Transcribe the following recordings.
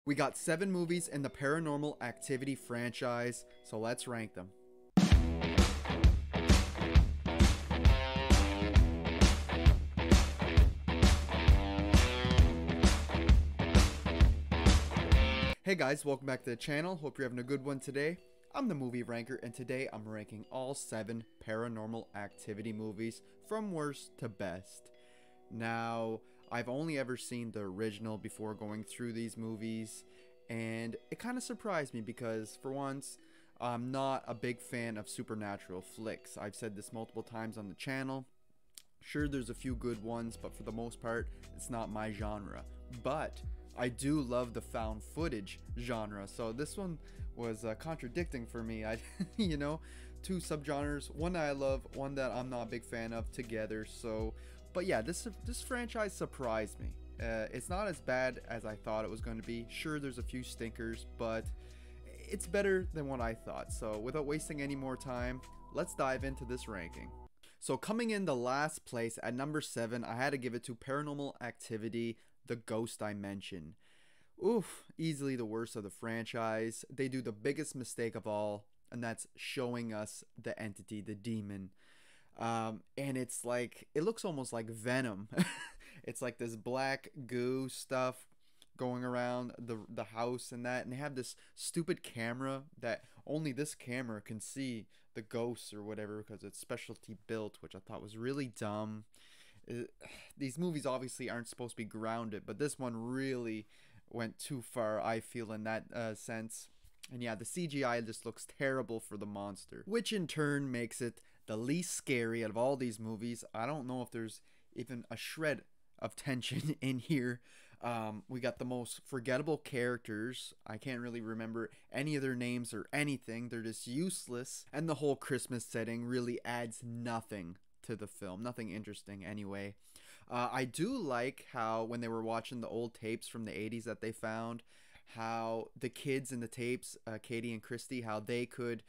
We got 7 movies in the Paranormal Activity franchise, so let's rank them. Hey guys, welcome back to the channel. Hope you're having a good one today. I'm the movie ranker, and today I'm ranking all 7 Paranormal Activity movies from worst to best. Now, I've only ever seen the original before going through these movies, and it kind of surprised me because, for once, I'm not a big fan of supernatural flicks. I've said this multiple times on the channel. Sure, there's a few good ones, but for the most part, it's not my genre. But I do love the found footage genre, so this one was contradicting for me. You know, 2 subgenres, one that I love, one that I'm not a big fan of together. So, but yeah, this franchise surprised me. It's not as bad as I thought it was going to be. Sure, there's a few stinkers, but it's better than what I thought. So, without wasting any more time, let's dive into this ranking. So coming in the last place at number 7, I had to give it to Paranormal Activity, The Ghost Dimension. Oof, easily the worst of the franchise. They do the biggest mistake of all, and that's showing us the entity, the demon. And it's like, it looks almost like Venom. It's like this black goo stuff going around the house and that, and they have this stupid camera that only this camera can see the ghosts or whatever because it's specialty built, which I thought was really dumb. These movies obviously aren't supposed to be grounded, but this one really went too far, I feel, in that sense. And yeah, the CGI just looks terrible for the monster, which in turn makes it the least scary out of all these movies. I don't know if there's even a shred of tension in here. We got the most forgettable characters. I can't really remember any of their names or anything. They're just useless. And the whole Christmas setting really adds nothing to the film. Nothing interesting anyway. I do like how when they were watching the old tapes from the 80s that they found, how the kids in the tapes, Katie and Christy, how they could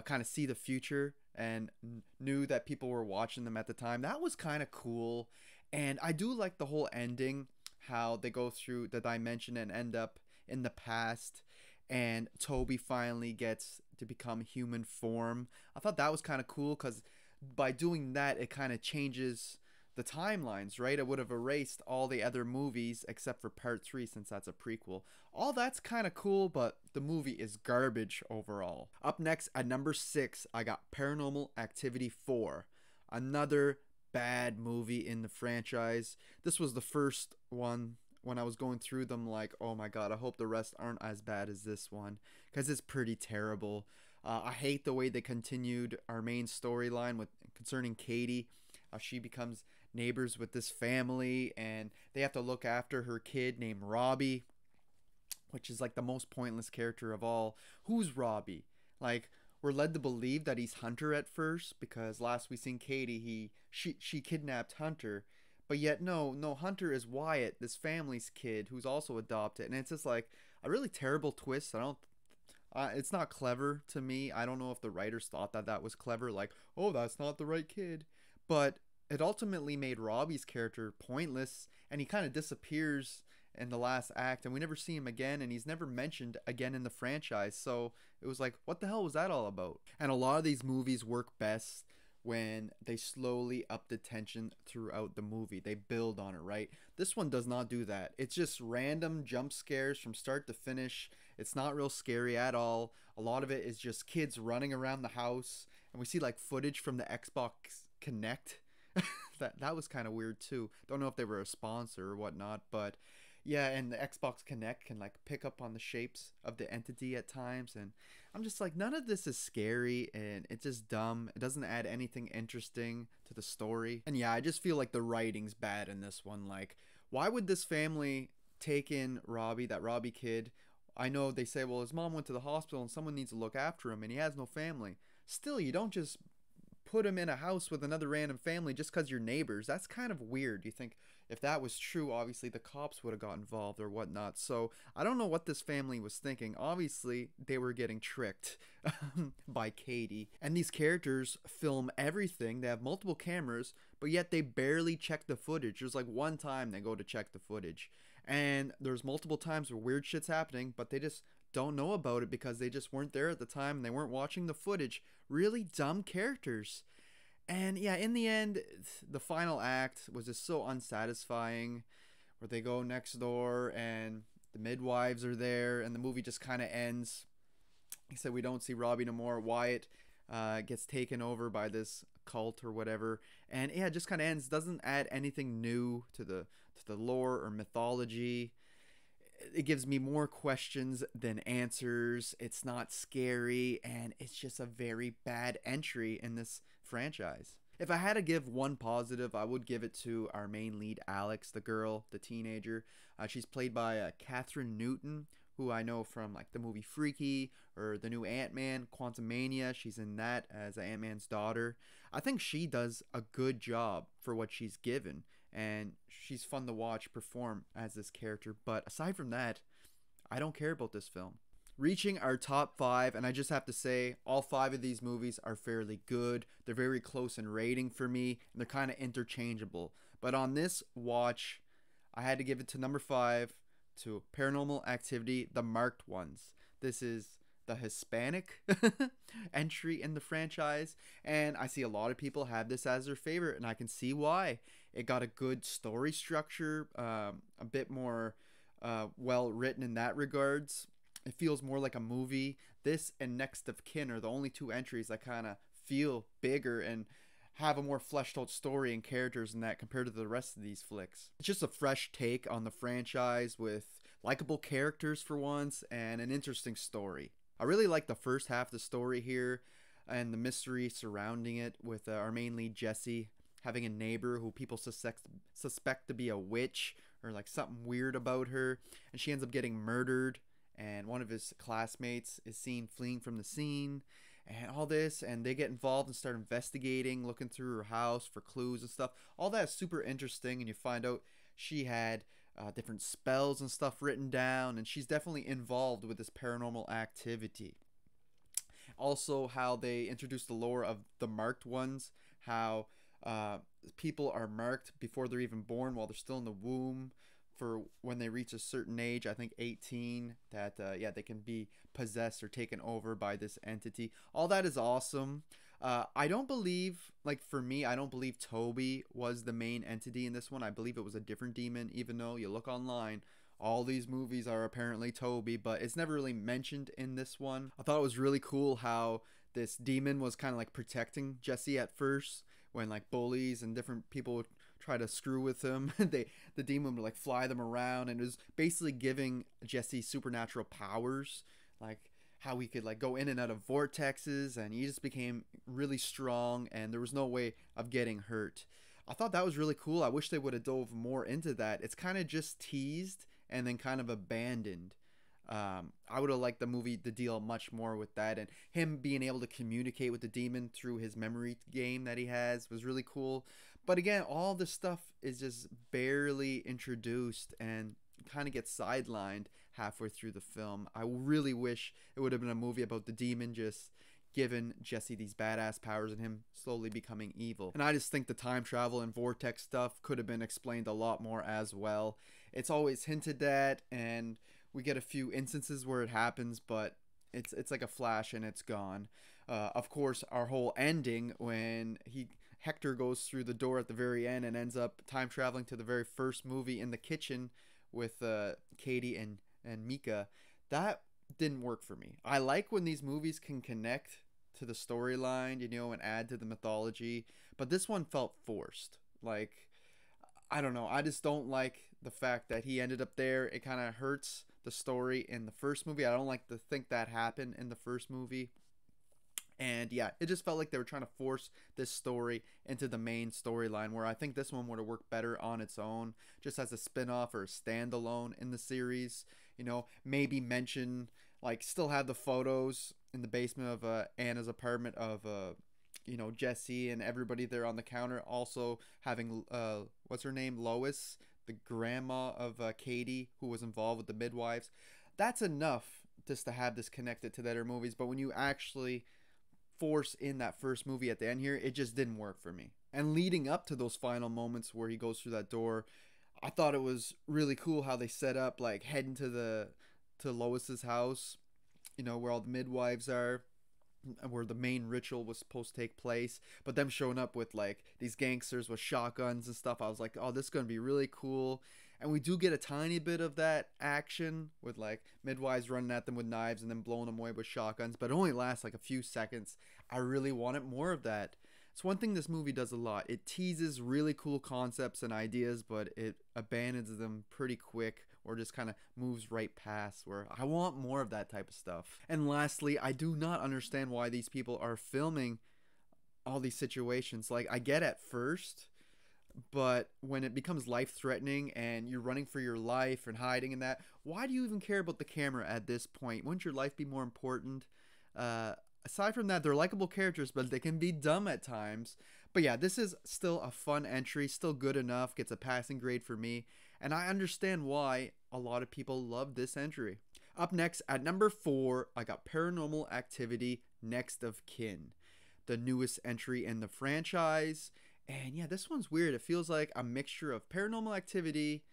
kind of see the future and knew that people were watching them at the time. That was kind of cool. And I do like the whole ending, how they go through the dimension and end up in the past, and Toby finally gets to become human form. I thought that was kind of cool because by doing that, it kind of changes the timelines, right? It would have erased all the other movies except for part 3, since that's a prequel. All that's kind of cool, but the movie is garbage overall. Up next at number 6, I got Paranormal Activity 4. Another bad movie in the franchise. This was the first one when I was going through them, like, oh my god, I hope the rest aren't as bad as this one, because it's pretty terrible. I hate the way they continued our main storyline with concerning Katie. She becomes neighbors with this family, and they have to look after her kid named Robbie, which is like the most pointless character of all. Who's Robbie? Like, we're led to believe that he's Hunter at first, because last we seen Katie, she kidnapped Hunter, but yet no, Hunter is Wyatt, this family's kid who's also adopted, and it's just like a really terrible twist. It's not clever to me. I don't know if the writers thought that that was clever, like, oh, that's not the right kid, but it ultimately made Robbie's character pointless, and he kind of disappears in the last act, and we never see him again, and he's never mentioned again in the franchise. So it was like, what the hell was that all about? And a lot of these movies work best when they slowly up the tension throughout the movie. They build on it, right? This one does not do that. It's just random jump scares from start to finish. It's not real scary at all. A lot of it is just kids running around the house, and we see like footage from the Xbox Connect. that was kind of weird too. Don't know if they were a sponsor or whatnot, but yeah, and the Xbox Connect can like pick up on the shapes of the entity at times, and I'm just like, none of this is scary, and it's just dumb. It doesn't add anything interesting to the story. And yeah, I just feel like the writing's bad in this one. Like, why would this family take in Robbie, that Robbie kid? I know they say, well, his mom went to the hospital and someone needs to look after him and he has no family. Still, you don't just put him in a house with another random family just because you're neighbors. That's kind of weird. You think if that was true, obviously the cops would have got involved or whatnot. So I don't know what this family was thinking. Obviously they were getting tricked by Katie. And these characters film everything. They have multiple cameras, but yet they barely check the footage. There's like one time they go to check the footage, And there's multiple times where weird shit's happening, but they just don't know about it because they just weren't there at the time and they weren't watching the footage. Really dumb characters. And yeah, in the end, the final act was just so unsatisfying, where they go next door and the midwives are there and the movie just kind of ends. He said we don't see Robbie no more. Wyatt gets taken over by this cult or whatever, and yeah, it just kind of ends. Doesn't add anything new to the lore or mythology. It gives me more questions than answers. It's not scary, and it's just a very bad entry in this franchise. If I had to give one positive, I would give it to our main lead, Alex, the girl, the teenager. She's played by Catherine Newton, who I know from like the movie Freaky or the new Ant-Man, Quantumania. She's in that as Ant-Man's daughter. I think she does a good job for what she's given, and she's fun to watch perform as this character. But aside from that, I don't care about this film. Reaching our top five, and I just have to say, all five of these movies are fairly good. They're very close in rating for me, and they're kind of interchangeable. But on this watch, I had to give it to number five, to Paranormal Activity, the marked ones. This is the Hispanic entry in the franchise, and I see a lot of people have this as their favorite, and I can see why. It got a good story structure, a bit more well written in that regards. It feels more like a movie. This and Next of Kin are the only two entries that kind of feel bigger and have a more fleshed out story and characters in that compared to the rest of these flicks. It's just a fresh take on the franchise with likable characters for once and an interesting story. I really like the first half of the story here and the mystery surrounding it, with our main lead Jesse having a neighbor who people suspect to be a witch or like something weird about her, and she ends up getting murdered, and one of his classmates is seen fleeing from the scene and all this, and they get involved and start investigating, looking through her house for clues and stuff. All that is super interesting, and you find out she had different spells and stuff written down, and she's definitely involved with this paranormal activity. Also, how they introduce the lore of the marked ones, how people are marked before they're even born while they're still in the womb, for when they reach a certain age, I think 18, that yeah, they can be possessed or taken over by this entity. All that is awesome. I don't believe, like for me, I don't believe Toby was the main entity in this one. I believe it was a different demon, even though you look online, all these movies are apparently Toby, but it's never really mentioned in this one. I thought it was really cool how this demon was kind of like protecting Jesse at first, when like bullies and different people would try to screw with him. The demon would like fly them around, and it was basically giving Jesse supernatural powers, like how he could like go in and out of vortexes, and he just became really strong and there was no way of getting hurt. I thought that was really cool. I wish they would have dove more into that. It's kind of just teased and then kind of abandoned. I would have liked the movie to deal much more with that, and him being able to communicate with the demon through his memory game that he has was really cool. But again, all this stuff is just barely introduced and kind of gets sidelined halfway through the film. I really wish it would have been a movie about the demon just giving Jesse these badass powers and him slowly becoming evil. And I just think the time travel and vortex stuff could have been explained a lot more as well. It's always hinted at, and we get a few instances where it happens, but it's like a flash and it's gone. Of course, our whole ending when Hector goes through the door at the very end and ends up time traveling to the very first movie in the kitchen with Katie and Mika, that didn't work for me. I like when these movies can connect to the storyline, you know, and add to the mythology, but this one felt forced. Like, I don't know, I just don't like the fact that he ended up there. It kind of hurts the story in the first movie. I don't like to think that happened in the first movie. And yeah, it just felt like they were trying to force this story into the main storyline, where I think this one would have worked better on its own, just as a spin-off or a standalone in the series. You know, maybe mention, like, still have the photos in the basement of Anna's apartment of you know, Jesse and everybody there on the counter. Also having what's her name, Lois, the grandma of Katie, who was involved with the midwives. That's enough just to have this connected to the other movies. But when you actually force in that first movie at the end here, it just didn't work for me. And leading up to those final moments where he goes through that door, I thought it was really cool how they set up like heading to Lois's house, where all the midwives are, where the main ritual was supposed to take place, but them showing up with like these gangsters with shotguns and stuff. I was like, oh, this is going to be really cool. And we do get a tiny bit of that action with like midwives running at them with knives and then blowing them away with shotguns, but it only lasts like a few seconds. I really wanted more of that. It's one thing this movie does a lot. It teases really cool concepts and ideas, but it abandons them pretty quick or just kind of moves right past, where I want more of that type of stuff. And lastly, I do not understand why these people are filming all these situations. Like, I get at first, but when it becomes life threatening and you're running for your life and hiding in that, why do you even care about the camera at this point? Wouldn't your life be more important? Aside from that, they're likable characters, but they can be dumb at times. But yeah, this is still a fun entry, still good enough, gets a passing grade for me, and I understand why a lot of people love this entry. Up next, at number 4, I got Paranormal Activity Next of Kin, the newest entry in the franchise. And yeah, this one's weird. It feels like a mixture of Paranormal Activity,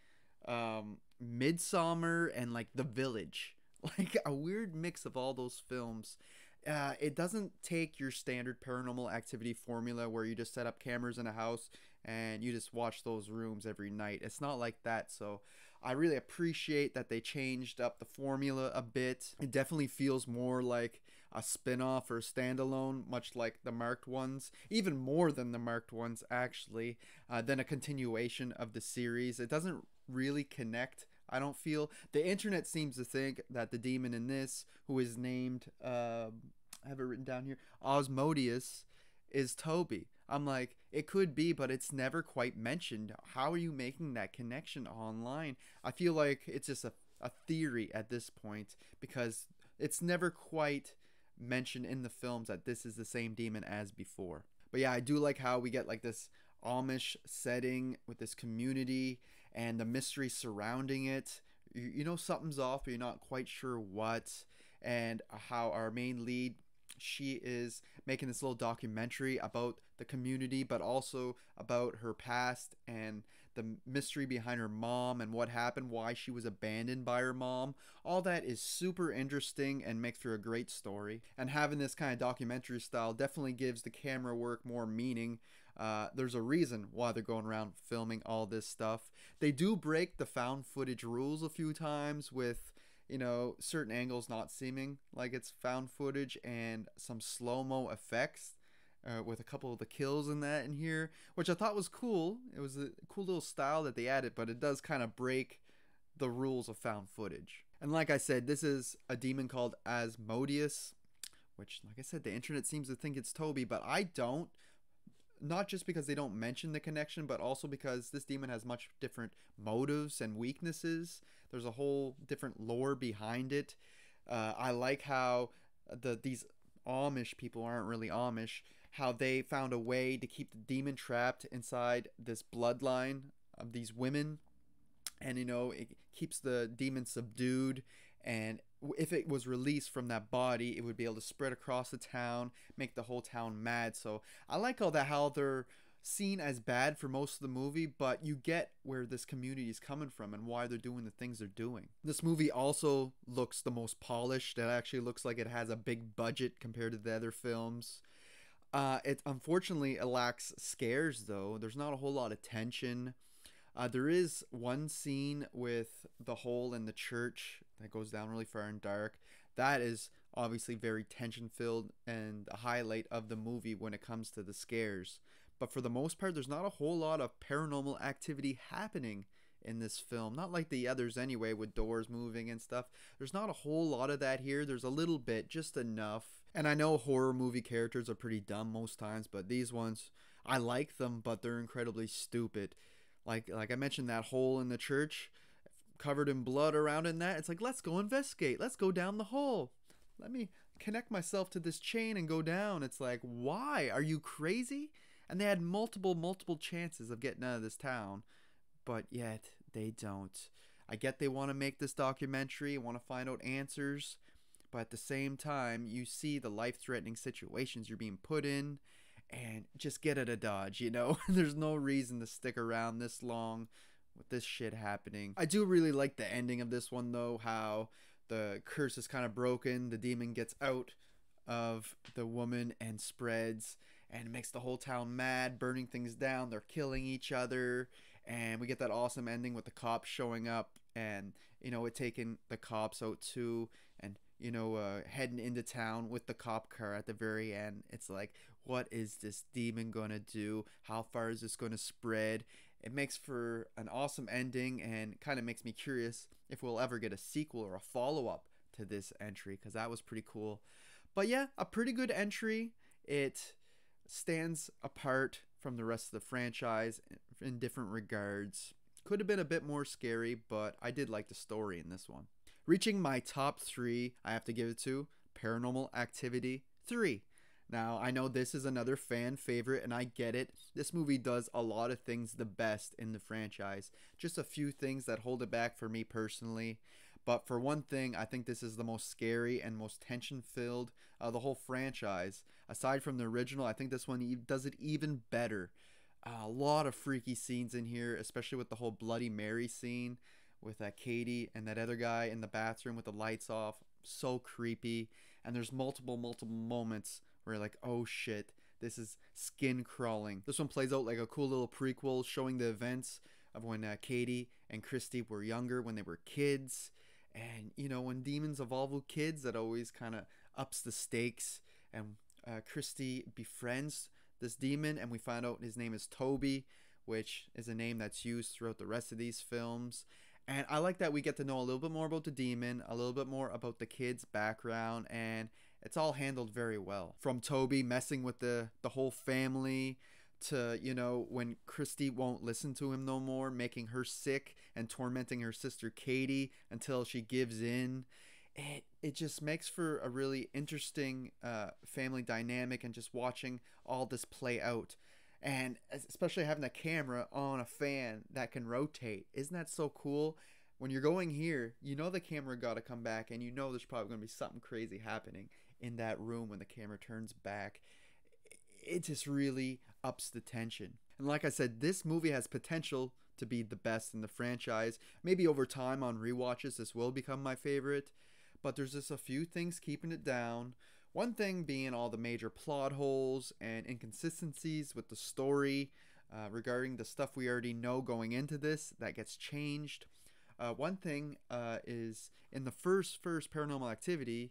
Midsummer, and like The Village. Like a weird mix of all those films. It doesn't take your standard Paranormal Activity formula where you just set up cameras in a house and you just watch those rooms every night. It's not like that. So I really appreciate that they changed up the formula a bit. It definitely feels more like a spin-off or a standalone, much like the marked ones, even more than the marked ones actually, than a continuation of the series. It doesn't really connect, I don't feel. The internet seems to think that the demon in this, who is named, I have it written down here, Osmodeus, is Toby. I'm like, it could be, but it's never quite mentioned. How are you making that connection online? I feel like it's just a theory at this point, because it's never quite mentioned in the films that this is the same demon as before. But yeah, I do like how we get like this Amish setting with this community and the mystery surrounding it. You know something's off, but you're not quite sure what. And how our main lead, she is making this little documentary about the community, but also about her past and the mystery behind her mom and what happened, why she was abandoned by her mom. All that is super interesting and makes for a great story. And having this kind of documentary style definitely gives the camera work more meaning. There's a reason why they're going around filming all this stuff. They do break the found footage rules a few times with, certain angles not seeming like it's found footage and some slow-mo effects with a couple of the kills in here, which I thought was cool. It was a cool little style that they added, but it does kind of break the rules of found footage. And like I said, this is a demon called Asmodeus, which, like I said, the internet seems to think it's Toby, but I don't. Not just because they don't mention the connection, but also because this demon has much different motives and weaknesses. There's a whole different lore behind it. I like how these Amish people aren't really Amish, how they found a way to keep the demon trapped inside this bloodline of these women. And, it keeps the demon subdued. And if it was released from that body, it would be able to spread across the town, make the whole town mad. So I like all that, how they're seen as bad for most of the movie, but you get where this community is coming from and why they're doing the things they're doing. This movie also looks the most polished. It actually looks like it has a big budget compared to the other films. It unfortunately lacks scares, though. There's not a whole lot of tension. There is one scene with the hole in the church that goes down really far and dark. That is obviously very tension filled and the highlight of the movie when it comes to the scares. But for the most part, there's not a whole lot of paranormal activity happening in this film. Not like the others anyway, with doors moving and stuff. There's not a whole lot of that here. There's a little bit, just enough. And I know horror movie characters are pretty dumb most times, but these ones, I like them, but they're incredibly stupid. Like I mentioned, that hole in the church covered in blood around in that. It's like, let's go investigate. Let's go down the hole. Let me connect myself to this chain and go down. It's like, why? Are you crazy? And they had multiple chances of getting out of this town, but yet they don't. I get they want to make this documentary, want to find out answers, but at the same time, you see the life-threatening situations you're being put in, and just get at a dodge, There's no reason to stick around this long with this shit happening. I do really like the ending of this one though, how the curse is kind of broken, the demon gets out of the woman and spreads and makes the whole town mad, burning things down. They're killing each other, and we get that awesome ending with the cops showing up and it taking the cops out too, and heading into town with the cop car at the very end. It's like, what is this demon gonna do? How far is this gonna spread? It makes for an awesome ending and kind of makes me curious if we'll ever get a sequel or a follow-up to this entry, because that was pretty cool. But yeah, a pretty good entry. It stands apart from the rest of the franchise in different regards. Could have been a bit more scary, but I did like the story in this one. Reaching my top 3, I have to give it to Paranormal Activity 3. Now, I know this is another fan favorite, and I get it. This movie does a lot of things the best in the franchise. Just a few things that hold it back for me personally. But for one thing, I think this is the most scary and most tension-filled of the whole franchise. Aside from the original, I think this one does it even better. A lot of freaky scenes in here, especially with the whole Bloody Mary scene with Katie and that other guy in the bathroom with the lights off. So creepy. And there's multiple moments where you're like, oh shit, this is skin crawling. This one plays out like a cool little prequel showing the events of when Katie and Christy were younger, when they were kids. And when demons evolve with kids, that always kind of ups the stakes. And Christy befriends this demon, and we find out his name is Toby, which is a name that's used throughout the rest of these films. And I like that we get to know a little bit more about the demon, a little bit more about the kid's background, and it's all handled very well. From Toby messing with the whole family, to when Christy won't listen to him no more, making her sick and tormenting her sister Katie until she gives in. It just makes for a really interesting family dynamic, and just watching all this play out, and especially having a camera on a fan that can rotate. Isn't that so cool? When you're going here, the camera got to come back, and there's probably going to be something crazy happening in that room when the camera turns back. It just really ups the tension. And like I said, this movie has potential to be the best in the franchise. Maybe over time on rewatches, this will become my favorite. But there's just a few things keeping it down. One thing being all the major plot holes and inconsistencies with the story regarding the stuff we already know going into this that gets changed. One thing is in the first Paranormal Activity,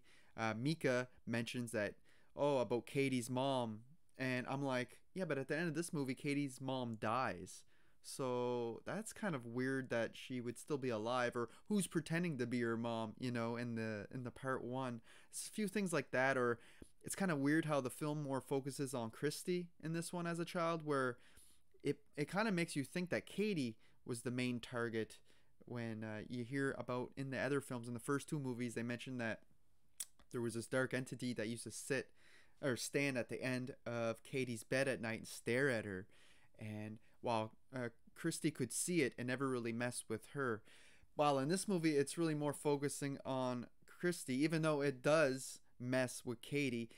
Mika mentions that, about Katie's mom. And I'm like, yeah, but at the end of this movie, Katie's mom dies. So that's kind of weird that she would still be alive, or who's pretending to be her mom, in the part 1. It's a few things like that, or it's kind of weird how the film more focuses on Christy in this one as a child, where it kind of makes you think that Katie was the main target, when you hear about in the other films, in the first 2 movies, they mentioned that there was this dark entity that used to stand at the end of Katie's bed at night and stare at her. And while Christy could see it and never really mess with her, while in this movie it's really more focusing on Christy, even though it does mess with Katie.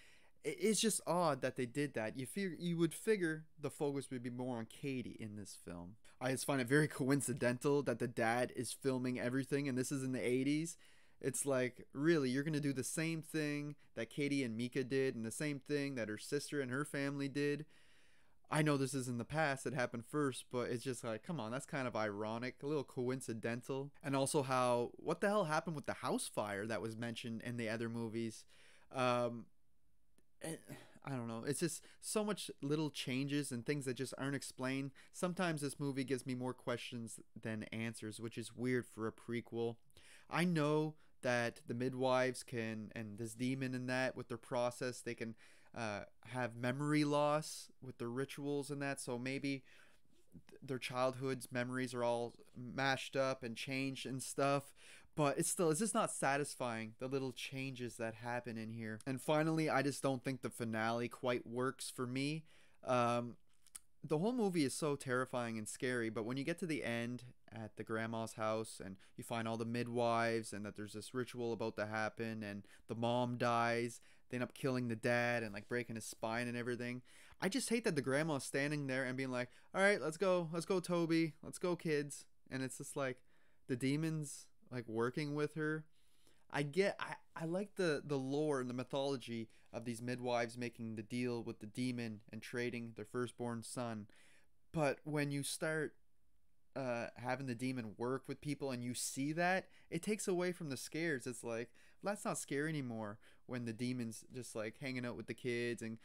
It's just odd that they did that. You would figure the focus would be more on Katie in this film. I just find it very coincidental that the dad is filming everything, and this is in the 80s. It's like, really, you're going to do the same thing that Katie and Mika did, and the same thing that her sister and her family did. I know this is in the past, it happened first, but it's just like, come on, that's kind of ironic, a little coincidental. And also how, what the hell happened with the house fire that was mentioned in the other movies? I don't know. It's just so much little changes and things that just aren't explained. Sometimes this movie gives me more questions than answers, which is weird for a prequel. I know that the midwives can, and this demon and that, with their process, they can have memory loss with their rituals and that. So maybe their childhood's memories are all mashed up and changed and stuff. But it's just not satisfying, the little changes that happen in here. And finally, I just don't think the finale quite works for me. The whole movie is so terrifying and scary, but when you get to the end at the grandma's house and you find all the midwives and that there's this ritual about to happen and the mom dies, they end up killing the dad and like breaking his spine and everything. I just hate that the grandma's standing there and being like, all right, let's go Toby, let's go kids. and it's just like the demons like working with her. I like the lore and the mythology of these midwives making the deal with the demon and trading their firstborn son. But when you start having the demon work with people and you see that, it takes away from the scares. It's like, well, that's not scary anymore when the demon's just like hanging out with the kids and,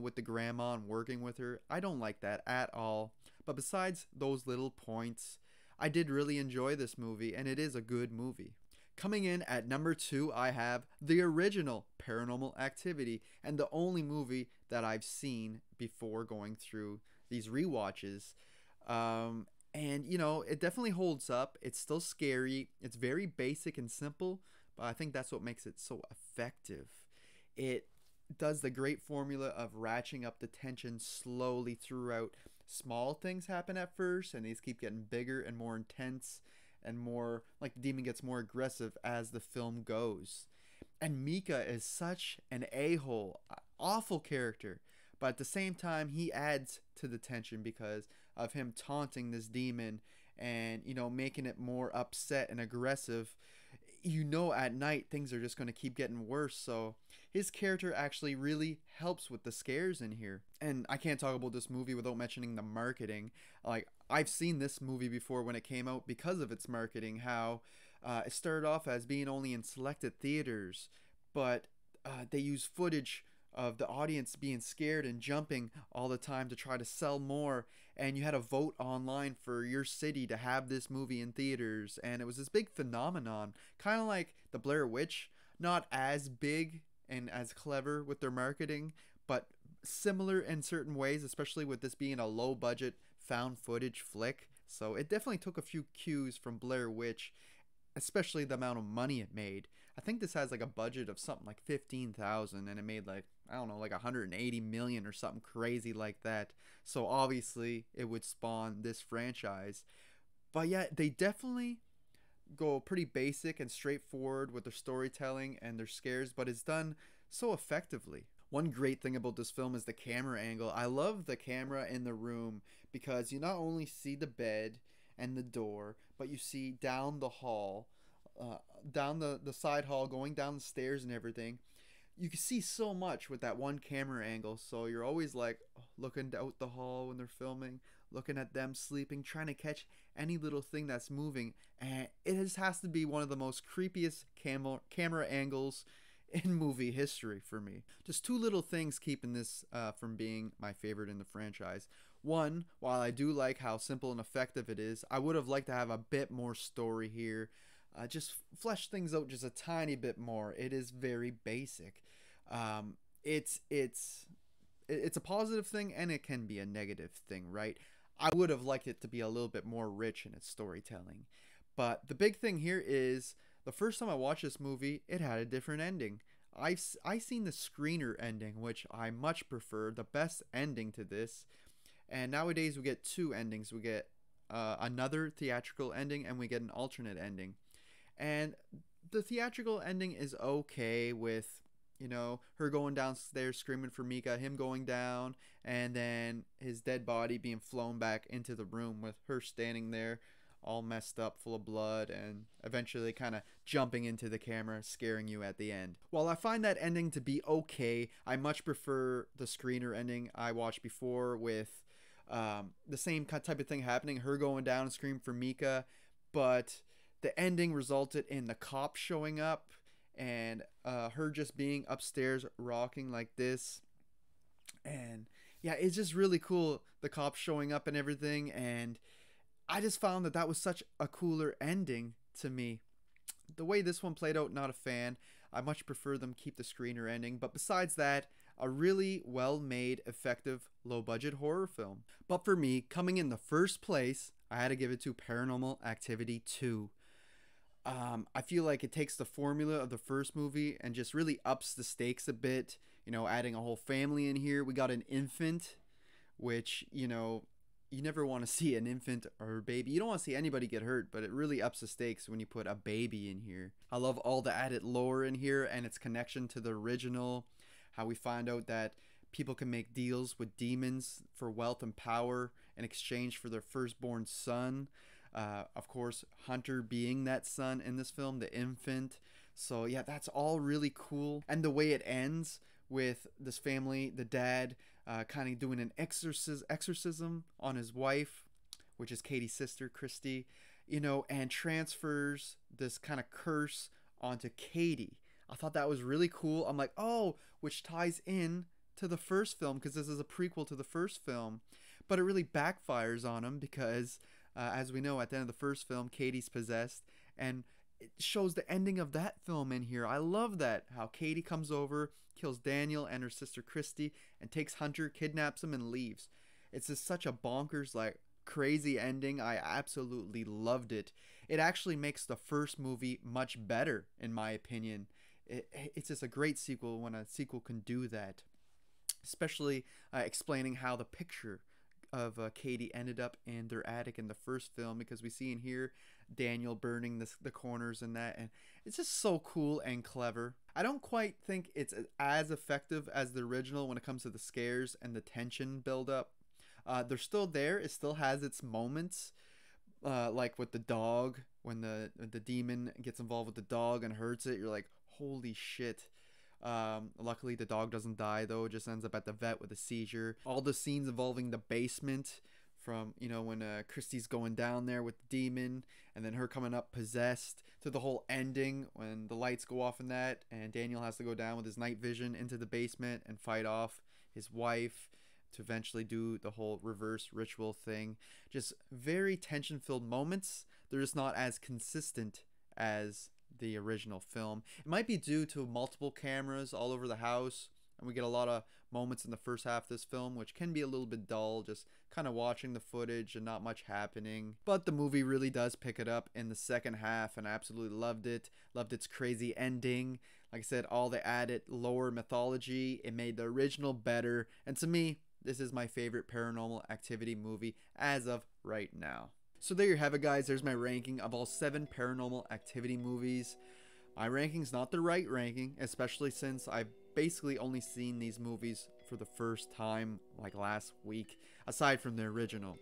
with the grandma and working with her. I don't like that at all. But besides those little points, I did really enjoy this movie, and it is a good movie. Coming in at number 2, I have the original Paranormal Activity, and the only movie that I've seen before going through these rewatches. And it definitely holds up. It's still scary. It's very basic and simple, but I think that's what makes it so effective. It does the great formula of ratcheting up the tension slowly throughout. Small things happen at first, and these keep getting bigger and more intense, and more like the demon gets more aggressive as the film goes. And Mika is such an a-hole, awful character, but at the same time he adds to the tension because of him taunting this demon and making it more upset and aggressive. At night things are just going to keep getting worse, so his character actually really helps with the scares in here. And I can't talk about this movie without mentioning the marketing. Like, I've seen this movie before when it came out because of its marketing, how it started off as being only in selected theaters, but they use footage of the audience being scared and jumping all the time to try to sell more, and you had a vote online for your city to have this movie in theaters, and it was this big phenomenon, kind of like the Blair Witch, not as big and as clever with their marketing, but similar in certain ways, especially with this being a low budget found footage flick. So it definitely took a few cues from Blair Witch, especially the amount of money it made. I think this has like a budget of something like 15,000, and it made like, I don't know, like 180 million or something crazy like that. So obviously it would spawn this franchise. But yeah, they definitely go pretty basic and straightforward with their storytelling and their scares, but it's done so effectively. One great thing about this film is the camera angle. I love the camera in the room because you not only see the bed and the door, but you see down the hall, down the side hall, going down the stairs and everything. You can see so much with that one camera angle, so you're always like looking out the hall when they're filming, looking at them sleeping, trying to catch any little thing that's moving, and it just has to be one of the most creepiest camera angles in movie history for me. Just two little things keeping this from being my favorite in the franchise. One, while I do like how simple and effective it is, I would have liked to have a bit more story here. Just flesh things out just a tiny bit more. It is very basic. Um, it's a positive thing, and it can be a negative thing, right? I would have liked it to be a little bit more rich in its storytelling. But the big thing here is the first time I watched this movie, it had a different ending. I seen the screener ending, which I much prefer, the best ending to this. And nowadays we get two endings. We get another theatrical ending, and we get an alternate ending. And the theatrical ending is okay with, her going downstairs screaming for Mika, him going down, and then his dead body being flown back into the room with her standing there all messed up, full of blood, and eventually kind of jumping into the camera, scaring you at the end. While I find that ending to be okay, I much prefer the screener ending I watched before with the same type of thing happening, her going down and screaming for Mika, but the ending resulted in the cops showing up and her just being upstairs rocking like this. And yeah, it's just really cool, the cops showing up and everything, and I just found that that was such a cooler ending to me. The way this one played out, not a fan. I much prefer them keep the screener ending, but besides that, a really well made, effective, low budget horror film. But for me, coming in the first place, I had to give it to Paranormal Activity 2. I feel like it takes the formula of the first movie and just really ups the stakes a bit, adding a whole family in here. We got an infant, which, you never want to see an infant or a baby. You don't want to see anybody get hurt, but it really ups the stakes when you put a baby in here. I love all the added lore in here and its connection to the original. How we find out that people can make deals with demons for wealth and power in exchange for their firstborn son. Of course, Hunter being that son in this film, the infant. So yeah, that's all really cool. And the way it ends with this family, the dad kind of doing an exorcism on his wife, which is Katie's sister, Christy, you know, and transfers this kind of curse onto Katie. I thought that was really cool. I'm like, oh, which ties in to the first film because this is a prequel to the first film. But it really backfires on him because, as we know, at the end of the first film, Katie's possessed, and it shows the ending of that film in here. I love that, how Katie comes over, kills Daniel and her sister Christy, and takes Hunter, kidnaps him, and leaves. It's just such a bonkers, like, crazy ending. I absolutely loved it. It actually makes the first movie much better, in my opinion. It's just a great sequel when a sequel can do that, especially explaining how the picture of Katie ended up in their attic in the first film, because we see in here Daniel burning the corners and that, and it's just so cool and clever. I don't quite think it's as effective as the original when it comes to the scares and the tension build up. They're still there. It still has its moments, like with the dog, when the demon gets involved with the dog and hurts it. You're like, holy shit. Luckily the dog doesn't die though, it just ends up at the vet with a seizure. All the scenes involving the basement, from, you know, when Christy's going down there with the demon and then her coming up possessed, to the whole ending when the lights go off in that and Daniel has to go down with his night vision into the basement and fight off his wife to eventually do the whole reverse ritual thing. Just very tension filled moments. They're just not as consistent as the original film. It might be due to multiple cameras all over the house, and we get a lot of moments in the first half of this film which can be a little bit dull, just kind of watching the footage and not much happening. But the movie really does pick it up in the second half, and I absolutely loved it. Loved its crazy ending. Like I said, all the added lore mythology, it made the original better, and to me, this is my favorite Paranormal Activity movie as of right now. So there you have it, guys. There's my ranking of all 7 Paranormal Activity movies. My ranking's not the right ranking, especially since I've basically only seen these movies for the first time like last week, aside from the original.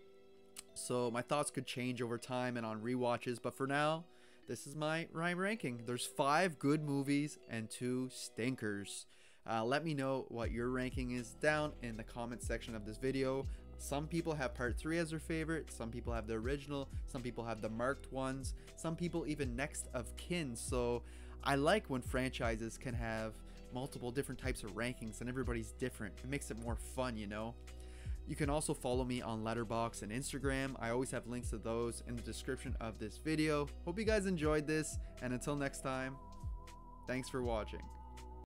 So my thoughts could change over time and on rewatches, but for now, this is my ranking. There's 5 good movies and 2 stinkers. Let me know what your ranking is down in the comment section of this video. Some people have part 3 as their favorite, some people have the original, some people have the marked ones, some people even next of kin. So I like when franchises can have multiple different types of rankings and everybody's different. It makes it more fun, you know? You can also follow me on Letterboxd and Instagram. I always have links to those in the description of this video. Hope you guys enjoyed this, and until next time, thanks for watching.